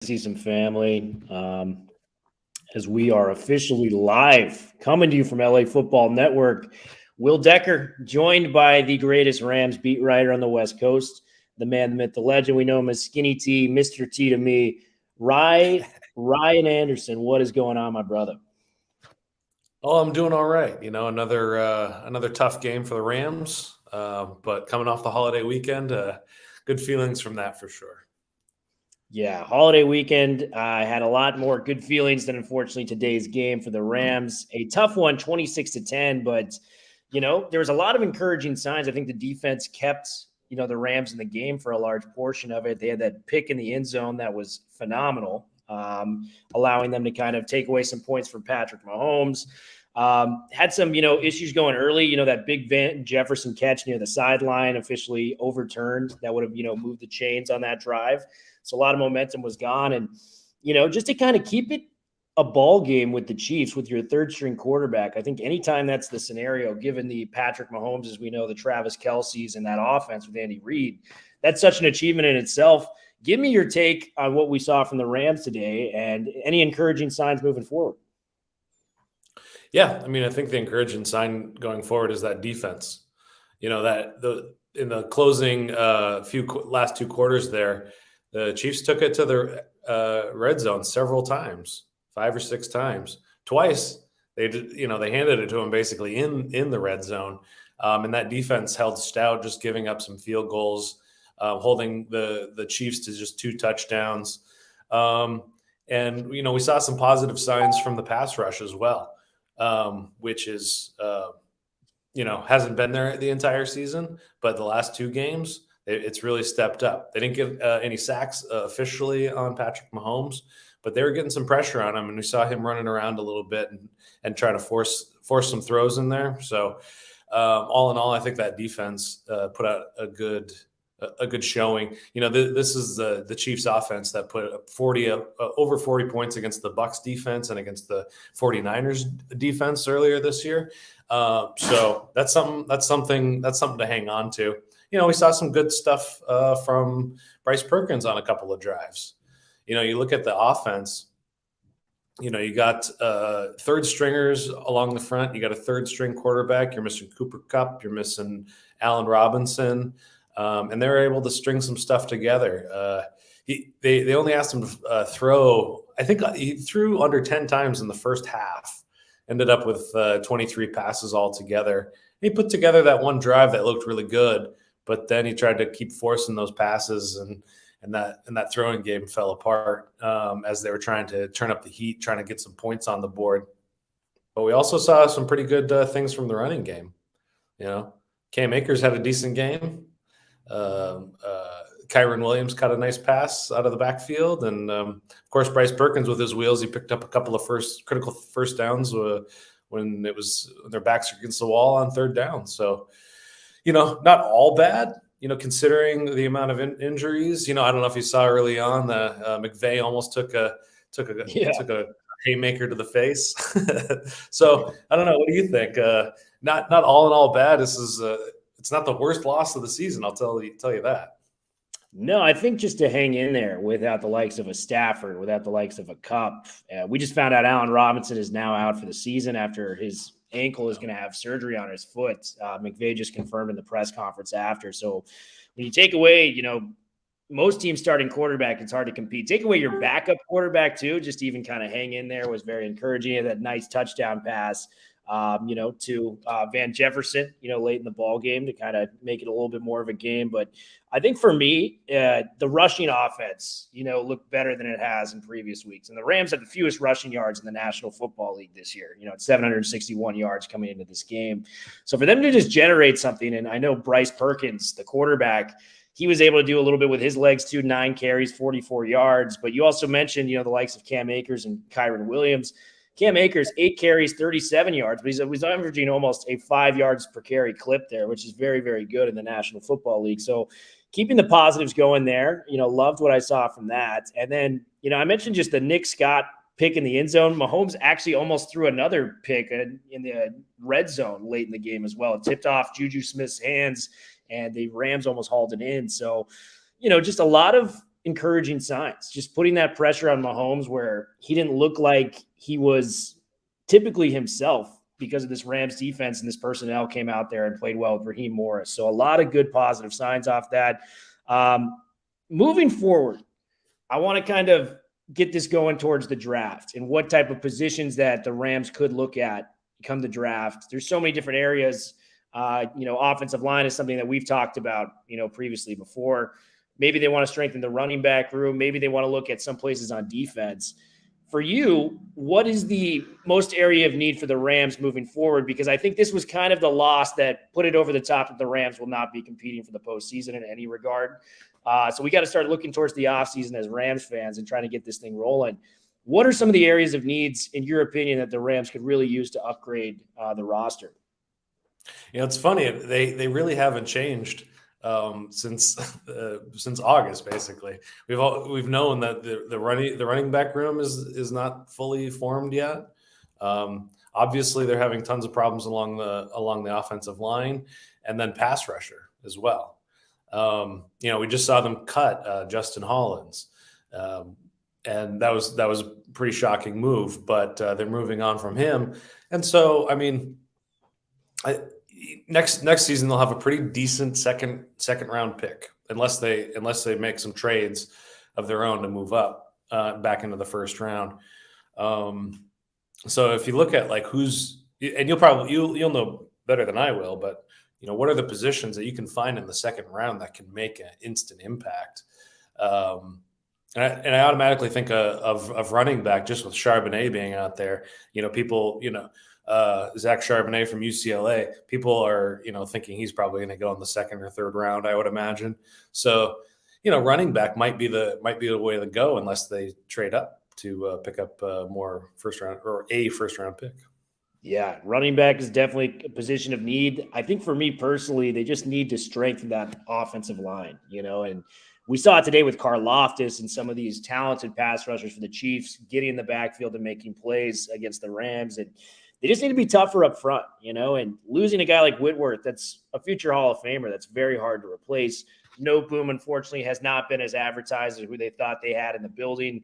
See some family as we are officially live coming to you from LA Football Network. Will Decker, joined by the greatest Rams beat writer on the West Coast, the man, the myth, the legend. We know him as Skinny T, Mr. T to me. Ryan Anderson, what is going on, my brother? Oh, I'm doing all right. Another tough game for the Rams, but coming off the holiday weekend, good feelings from that for sure. Yeah, holiday weekend. I had a lot more good feelings than unfortunately today's game for the Rams. A tough one, 26-10, but there was a lot of encouraging signs. I think the defense kept, the Rams in the game for a large portion of it. They had that pick in the end zone that was phenomenal, allowing them to kind of take away some points from Patrick Mahomes. Had some, issues going early. That big Van Jefferson catch near the sideline officially overturned. That would have, moved the chains on that drive. So a lot of momentum was gone. And, just to kind of keep it a ball game with the Chiefs, with your third string quarterback, I think anytime that's the scenario, given the Patrick Mahomes, as we know, the Travis Kelce's and that offense with Andy Reid, that's such an achievement in itself. Give me your take on what we saw from the Rams today and any encouraging signs moving forward. Yeah, I think the encouraging sign going forward is that defense. In the closing last two quarters there, the Chiefs took it to the red zone several times, 5 or 6 times. Twice they handed it to him basically in the red zone, and that defense held stout, just giving up some field goals, holding the Chiefs to just 2 touchdowns. And we saw some positive signs from the pass rush as well. Which is, hasn't been there the entire season, but the last 2 games, it's really stepped up. They didn't get any sacks officially on Patrick Mahomes, but they were getting some pressure on him, and we saw him running around a little bit and trying to force some throws in there. So all in all, I think that defense put out a good showing. This is the Chiefs offense that put up over 40 points against the Bucs defense and against the 49ers defense earlier this year. So that's something to hang on to. We saw some good stuff from Bryce Perkins on a couple of drives. You look at the offense, you got third stringers along the front. You got a third string quarterback. You're missing Cooper Kupp. You're missing Allen Robinson. And they were able to string some stuff together. They only asked him to throw. I think he threw under 10 times in the first half. Ended up with 23 passes altogether. He put together that one drive that looked really good, but then he tried to keep forcing those passes, and that throwing game fell apart as they were trying to turn up the heat, trying to get some points on the board. But we also saw some pretty good things from the running game. Cam Akers had a decent game. Kyren Williams caught a nice pass out of the backfield, and of course Bryce Perkins with his wheels, he picked up a couple of critical first downs when their backs are against the wall on third down. So not all bad, considering the amount of injuries. I don't know if you saw early on that McVay almost took a haymaker to the face. So I don't know, what do you think? Not all in all bad. This is it's not the worst loss of the season, I'll tell you that. No, I think just to hang in there without the likes of a Stafford, without the likes of a Kupp. We just found out Allen Robinson is now out for the season after his ankle is going to have surgery on his foot. McVay just confirmed in the press conference after. So when you take away, most teams starting quarterback, it's hard to compete. Take away your backup quarterback too, just even kind of hang in there was very encouraging. That nice touchdown pass to Van Jefferson, late in the ball game to kind of make it a little bit more of a game. But I think for me, the rushing offense, looked better than it has in previous weeks. And the Rams had the fewest rushing yards in the National Football League this year, at 761 yards coming into this game. So for them to just generate something, and I know Bryce Perkins, the quarterback, he was able to do a little bit with his legs too, 9 carries, 44 yards. But you also mentioned, the likes of Cam Akers and Kyren Williams. Cam Akers, 8 carries, 37 yards, but he's averaging almost a 5 yards per carry clip there, which is very, very good in the National Football League. So keeping the positives going there, loved what I saw from that. And then, I mentioned just the Nick Scott pick in the end zone. Mahomes actually almost threw another pick in the red zone late in the game as well. It tipped off Juju Smith's hands, and the Rams almost hauled it in. So, just a lot of encouraging signs. Just putting that pressure on Mahomes where he didn't look like he was typically himself because of this Rams defense, and this personnel came out there and played well with Raheem Morris. So a lot of good positive signs off that. Moving forward, I want to kind of get this going towards the draft and what type of positions that the Rams could look at come the draft. There's so many different areas. Offensive line is something that we've talked about, previously before. Maybe they want to strengthen the running back room. Maybe they want to look at some places on defense. For you, what is the most area of need for the Rams moving forward? Because I think this was kind of the loss that put it over the top that the Rams will not be competing for the postseason in any regard. So we got to start looking towards the offseason as Rams fans and trying to get this thing rolling. What are some of the areas of needs, in your opinion, that the Rams could really use to upgrade the roster? It's funny. They really haven't changed since August. Basically, we've known that the running back room is not fully formed yet. Obviously, they're having tons of problems along the offensive line, and then pass rusher as well. We just saw them cut Justin Hollins, and that was a pretty shocking move. But they're moving on from him, and so next season they'll have a pretty decent second round pick, unless they make some trades of their own to move up back into the first round. So if you look at like you'll know better than I will, but what are the positions that you can find in the second round that can make an instant impact? And I automatically think of running back just with Charbonnet being out there. People, Zach Charbonnet from UCLA, people are, thinking he's probably going to go in the second or third round, I would imagine. So, running back might be the way to go unless they trade up to pick up more first round or a first round pick. Yeah, running back is definitely a position of need. I think for me personally, they just need to strengthen that offensive line, and we saw it today with Karlaftis and some of these talented pass rushers for the Chiefs getting in the backfield and making plays against the Rams. And they just need to be tougher up front, and losing a guy like Whitworth, that's a future Hall of Famer. That's very hard to replace. No Boom, unfortunately, has not been as advertised as who they thought they had in the building.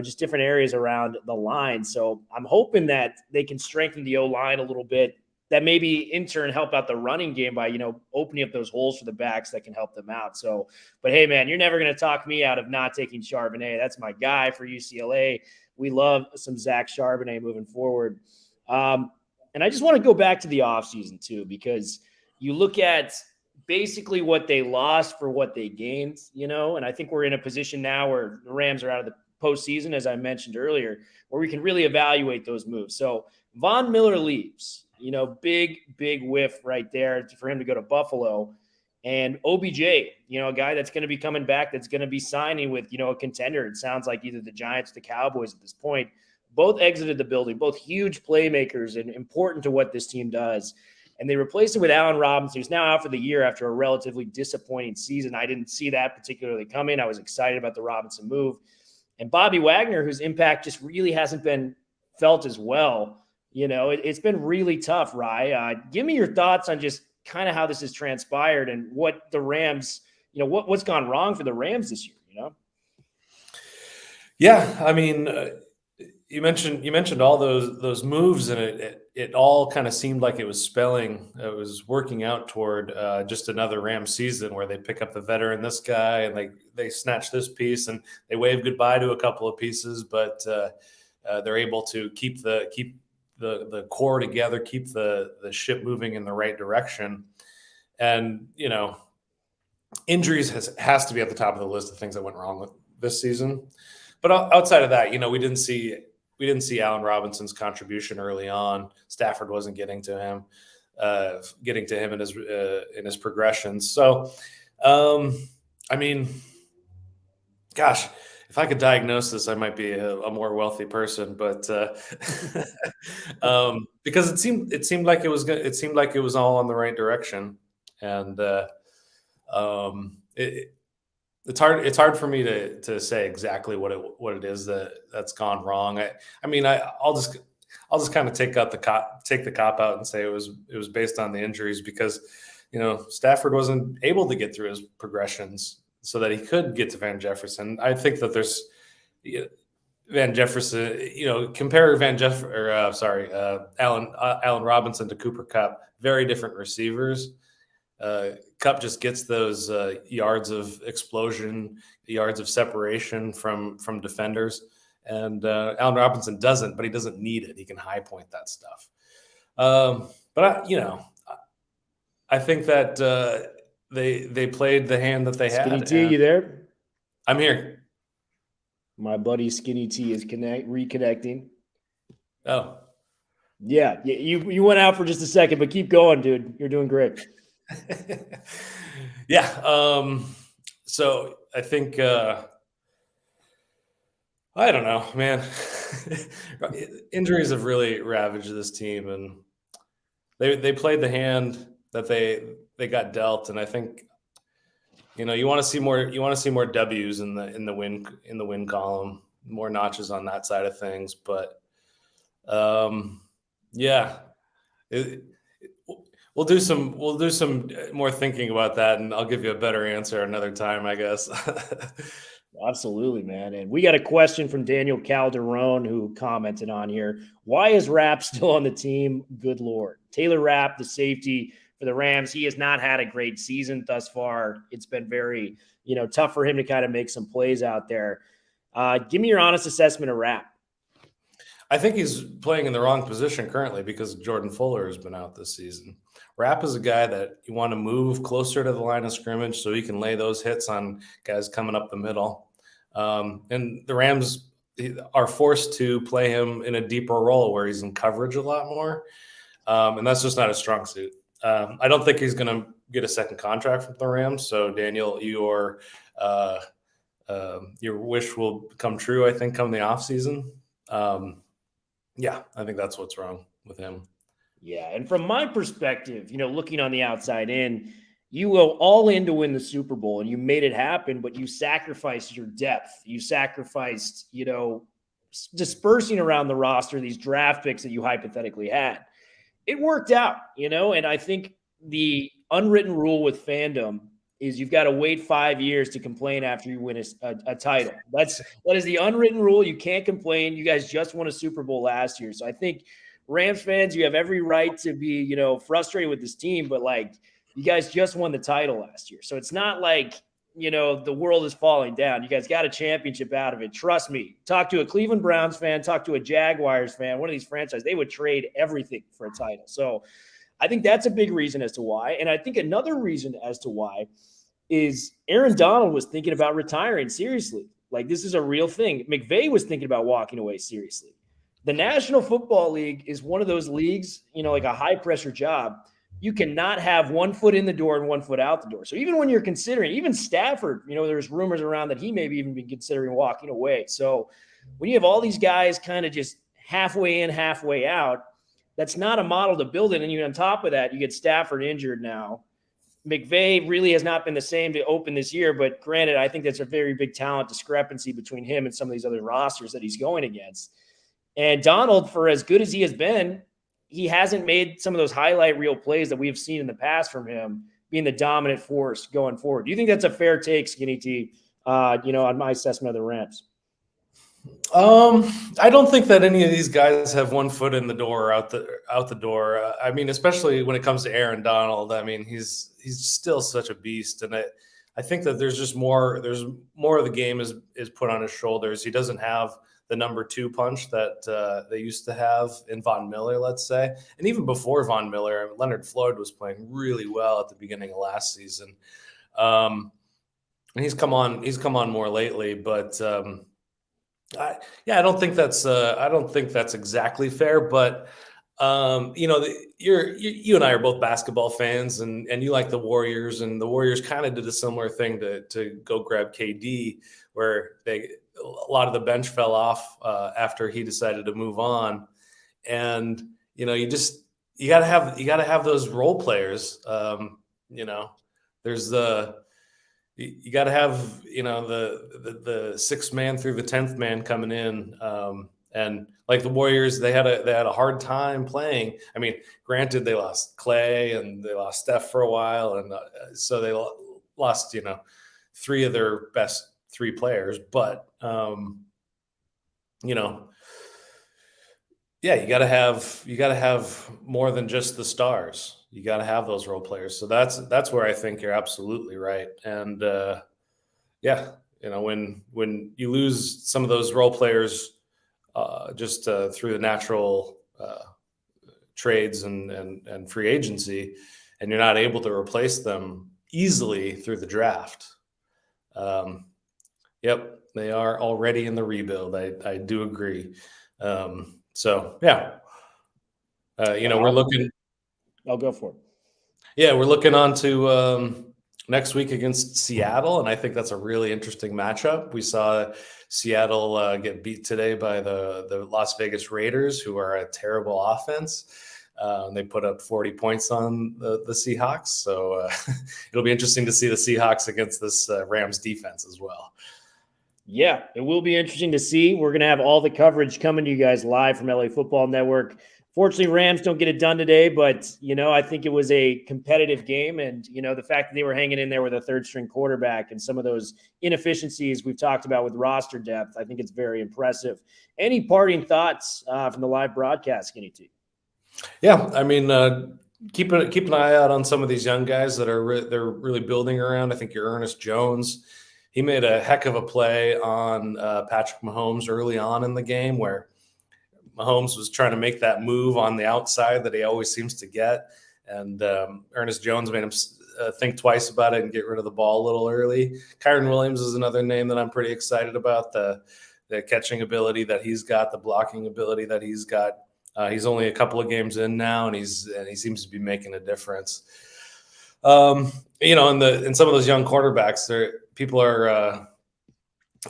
Just different areas around the line. So I'm hoping that they can strengthen the O-line a little bit, that maybe in turn help out the running game by, opening up those holes for the backs that can help them out. So, but hey, man, you're never going to talk me out of not taking Charbonnet. That's my guy for UCLA. We love some Zach Charbonnet moving forward. And I just want to go back to the offseason too, because you look at basically what they lost for what they gained, and I think we're in a position now where the Rams are out of the postseason, as I mentioned earlier, where we can really evaluate those moves. So Von Miller leaves, big whiff right there for him to go to Buffalo. And OBJ, a guy that's going to be coming back, that's going to be signing with, a contender. It sounds like either the Giants or the Cowboys at this point. Both exited the building, both huge playmakers and important to what this team does. And they replaced him with Allen Robinson, who's now out for the year after a relatively disappointing season. I didn't see that particularly coming. I was excited about the Robinson move. And Bobby Wagner, whose impact just really hasn't been felt as well. It's been really tough, Rye. Give me your thoughts on just kind of how this has transpired and what the Rams, what's gone wrong for the Rams this year, Yeah, you mentioned all those moves, and it all kind of seemed like it was working out toward just another Rams season where they pick up the veteran, this guy, and they snatch this piece and they wave goodbye to a couple of pieces, but they're able to keep the core together, keep the ship moving in the right direction. And injuries has to be at the top of the list of things that went wrong with this season. But outside of that, we didn't see Allen Robinson's contribution early on. Stafford wasn't getting to him in his progressions. So, gosh, if I could diagnose this, I might be a more wealthy person. But because it seemed like it was all in the right direction, and it's hard for me to say exactly what it is that's gone wrong. I'll just kind of take the cop out and say it was based on the injuries, because Stafford wasn't able to get through his progressions. so that he could get to Van Jefferson. I think that there's Van Jefferson, compare Allen Robinson to Cooper Kupp, very different receivers. Kupp just gets those yards of explosion, yards of separation from defenders, and Allen Robinson doesn't, but he doesn't need it. He can high point that stuff. I think that they played the hand that they had. Skinny T, you there? I'm here. My buddy Skinny T is reconnecting. Oh, yeah. You went out for just a second, but keep going, dude. You're doing great. Yeah. So I think I don't know, man. Injuries have really ravaged this team, and they played the hand that they got dealt, and I think you want to see more. You want to see more W's in the win column, more notches on that side of things. But yeah, we'll do some more thinking about that, and I'll give you a better answer another time, I guess. Absolutely, man. And we got a question from Daniel Calderon who commented on here. Why is Rapp still on the team? Good Lord. Taylor Rapp, the safety for the Rams, he has not had a great season thus far. It's been very, tough for him to kind of make some plays out there. Give me your honest assessment of Rapp. I think he's playing in the wrong position currently because Jordan Fuller has been out this season. Rapp is a guy that you want to move closer to the line of scrimmage so he can lay those hits on guys coming up the middle. And the Rams are forced to play him in a deeper role where he's in coverage a lot more. And that's just not a strong suit. I don't think he's going to get a second contract from the Rams. So, Daniel, your wish will come true, I think, come the offseason. Yeah, I think that's what's wrong with him. Yeah, and from my perspective, looking on the outside in, you go all in to win the Super Bowl, and you made it happen, but you sacrificed your depth. You sacrificed, dispersing around the roster these draft picks that you hypothetically had. It worked out, and I think the unwritten rule with fandom is you've got to wait 5 years to complain after you win a title. That is the unwritten rule. You can't complain. You guys just won a Super Bowl last year. So I think Rams fans, you have every right to be, frustrated with this team, but you guys just won the title last year. So it's not like, the world is falling down. You guys got a championship out of it. Trust me. Talk to a Cleveland Browns fan, talk to a Jaguars fan, one of these franchises, they would trade everything for a title. So I think that's a big reason as to why. And I think another reason as to why is Aaron Donald was thinking about retiring seriously. This is a real thing. McVay was thinking about walking away seriously. The National Football League is one of those leagues, like a high-pressure job. You cannot have 1 foot in the door and 1 foot out the door. So even when you're considering, even Stafford, there's rumors around that he may even be considering walking away. So when you have all these guys kind of just halfway in, halfway out, that's not a model to build it. And on top of that, you get Stafford injured now. McVay really has not been the same to open this year, but granted, I think that's a very big talent discrepancy between him and some of these other rosters that he's going against. And Donald, for as good as he has been, he hasn't made some of those highlight reel plays that we've seen in the past from him being the dominant force going forward. Do you think that's a fair take, Skinny T, on my assessment of the Rams? I don't think that any of these guys have 1 foot in the door or out the door. I mean, especially when it comes to Aaron Donald. I mean, he's still such a beast, and I think that there's more of the game is put on his shoulders. He doesn't have the number 2 punch that they used to have in Von Miller, let's say. And even before Von Miller, Leonard Floyd was playing really well at the beginning of last season. And he's come on more lately, but I don't think that's exactly fair, but you and I are both basketball fans, and you like the Warriors, and the Warriors kind of did a similar thing to go grab KD, where a lot of the bench fell off after he decided to move on, and you gotta have those role players. There's you got to have the sixth man through the 10th man coming in, and like the Warriors, they had a hard time playing. I mean, granted, they lost Clay and they lost Steph for a while, and so they lost three of their best three players, but you got to have more than just the stars. You got to have those role players. So that's where I think you're absolutely right. And when you lose some of those role players just through the natural trades and free agency, and you're not able to replace them easily through the draft. Yep, they are already in the rebuild. I do agree. We're looking. I'll go for it. Yeah, we're looking on to next week against Seattle, and I think that's a really interesting matchup. We saw Seattle get beat today by the Las Vegas Raiders, who are a terrible offense. They put up 40 points on the Seahawks, so it'll be interesting to see the Seahawks against this Rams defense as well. Yeah, it will be interesting to see. We're going to have all the coverage coming to you guys live from LA Football Network. Fortunately, Rams don't get it done today, but, I think it was a competitive game. And, the fact that they were hanging in there with a third-string quarterback and some of those inefficiencies we've talked about with roster depth, I think it's very impressive. Any parting thoughts from the live broadcast, Skinny T? Yeah, I mean, keep an eye out on some of these young guys that they're really building around. I think your Ernest Jones, he made a heck of a play on Patrick Mahomes early on in the game where Mahomes was trying to make that move on the outside that he always seems to get. And Ernest Jones made him think twice about it and get rid of the ball a little early. Kyren Williams is another name that I'm pretty excited about, the catching ability that he's got, the blocking ability that he's got. He's only a couple of games in now, and he seems to be making a difference. In some of those young quarterbacks, people are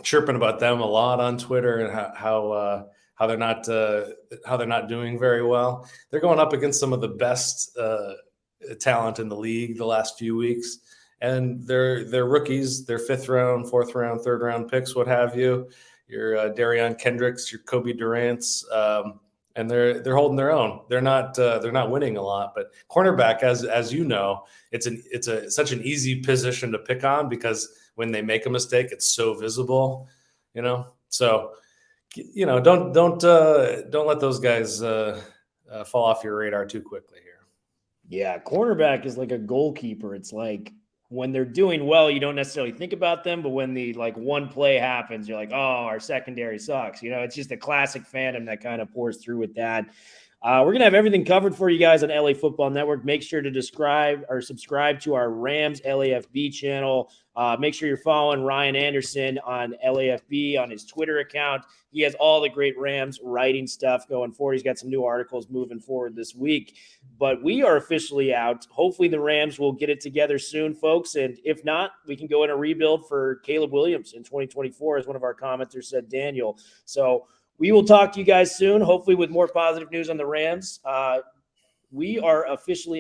chirping about them a lot on Twitter and how they're not doing very well. They're going up against some of the best talent in the league the last few weeks, and they're rookies. They're 5th round, 4th round, 3rd round picks, what have you. Your Darion Kendricks, your Kobe Durant's. And they're holding their own. They're not winning a lot, but cornerback, as you know, it's such an easy position to pick on because when they make a mistake, it's so visible, So, don't let those guys fall off your radar too quickly here. Yeah, cornerback is like a goalkeeper. It's like when they're doing well, you don't necessarily think about them, but when the one play happens, you're like, oh, our secondary sucks. It's just a classic fandom that kind of pours through with that. We're going to have everything covered for you guys on LA Football Network. Make sure to subscribe to our Rams LAFB channel. Make sure you're following Ryan Anderson on LAFB on his Twitter account. He has all the great Rams writing stuff going forward. He's got some new articles moving forward this week. But we are officially out. Hopefully the Rams will get it together soon, folks. And if not, we can go in a rebuild for Caleb Williams in 2024, as one of our commenters said, Daniel. So we will talk to you guys soon, hopefully with more positive news on the Rams. We are officially